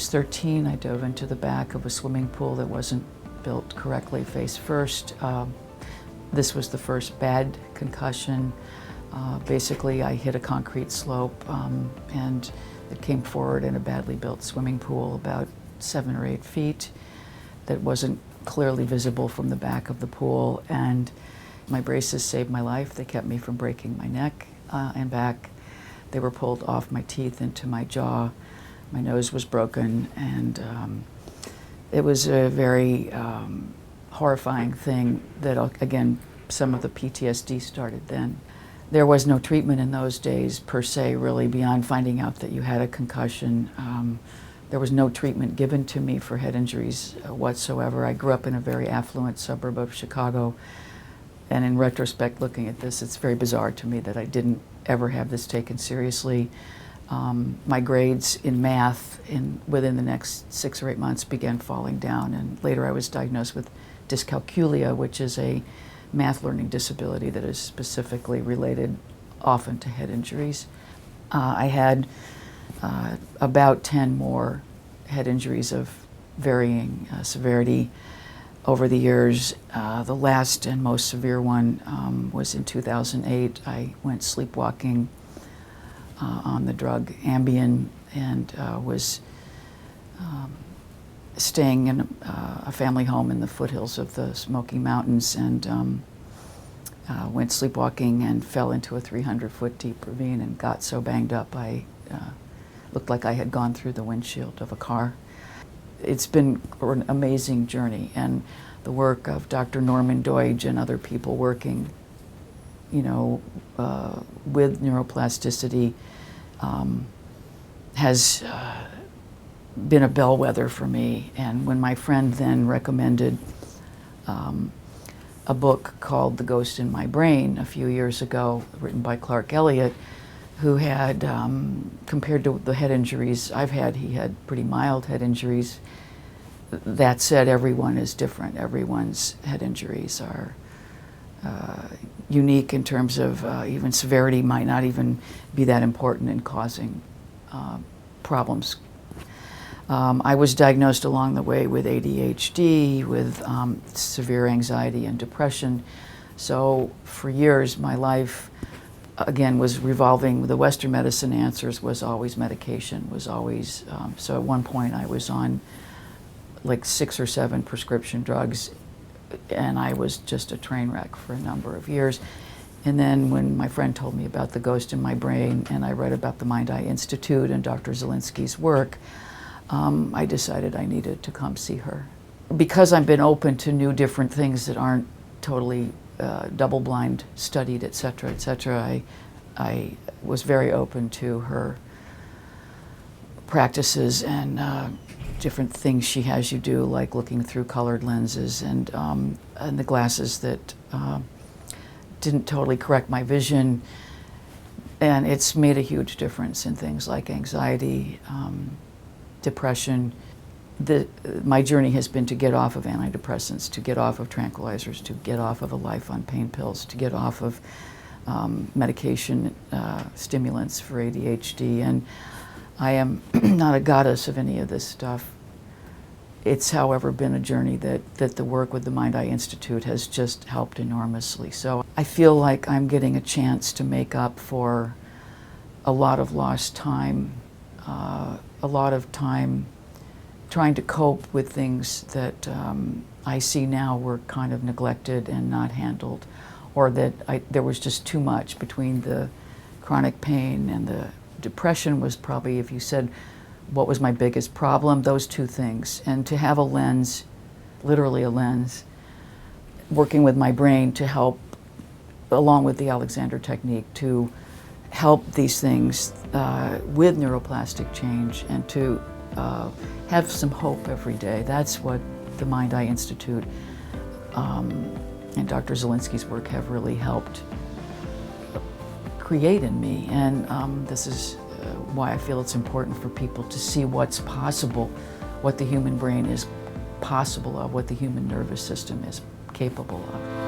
was 13, I dove into the back of a swimming pool that wasn't built correctly face first. This was the first bad concussion. Basically, I hit a concrete slope and it came forward in a badly built swimming pool about 7 or 8 feet that wasn't clearly visible from the back of the pool. And my braces saved my life. They kept me from breaking my neck and back. They were pulled off my teeth into my jaw. My nose was broken, and it was a very horrifying thing that, again, some of the PTSD started then. There was no treatment in those days, per se, really, beyond finding out that you had a concussion. There was no treatment given to me for head injuries whatsoever. I grew up in a very affluent suburb of Chicago, and in retrospect, looking at this, it's very bizarre to me that I didn't ever have this taken seriously. My grades in math within the next 6 or 8 months began falling down, and later I was diagnosed with dyscalculia, which is a math learning disability that is specifically related often to head injuries. I had about 10 more head injuries of varying severity over the years. The last and most severe one was in 2008. I went sleepwalking on the drug Ambien and was staying in a family home in the foothills of the Smoky Mountains, and went sleepwalking and fell into a 300-foot deep ravine and got so banged up I looked like I had gone through the windshield of a car. It's been an amazing journey, and the work of Dr. Norman Doidge and other people working, with neuroplasticity has been a bellwether for me. And when my friend then recommended a book called The Ghost in My Brain a few years ago, written by Clark Elliott, who had, compared to the head injuries I've had, he had pretty mild head injuries. That said, everyone is different. Everyone's head injuries are unique in terms of even severity might not even be that important in causing problems. I was diagnosed along the way with ADHD, with severe anxiety and depression. So for years, my life, again, was revolving. The Western medicine answers was always medication, was always, so at one point I was on like 6 or 7 prescription drugs, and I was just a train wreck for a number of years. And then when my friend told me about The Ghost in My Brain, and I read about the Mind-Eye Institute and Dr. Zielinski's work, I decided I needed to come see her. Because I've been open to new different things that aren't totally double-blind studied, et cetera, I was very open to her practices and different things she has you do, like looking through colored lenses and the glasses that didn't totally correct my vision. And it's made a huge difference in things like anxiety, depression. My journey has been to get off of antidepressants, to get off of tranquilizers, to get off of a life on pain pills, to get off of medication stimulants for ADHD. And I am not a goddess of any of this stuff. It's, however, been a journey that the work with the Mind-Eye Institute has just helped enormously. So I feel like I'm getting a chance to make up for a lot of lost time, a lot of time trying to cope with things that I see now were kind of neglected and not handled, or that there was just too much between the chronic pain and the depression. Was probably, if you said, what was my biggest problem, those two things. And to have a lens, literally a lens, working with my brain to help, along with the Alexander technique, to help these things with neuroplastic change and to have some hope every day. That's what the Mind-Eye Institute and Dr. Zielinski's work have really helped create in me. And this is why I feel it's important for people to see what's possible, what the human brain is possible of, what the human nervous system is capable of.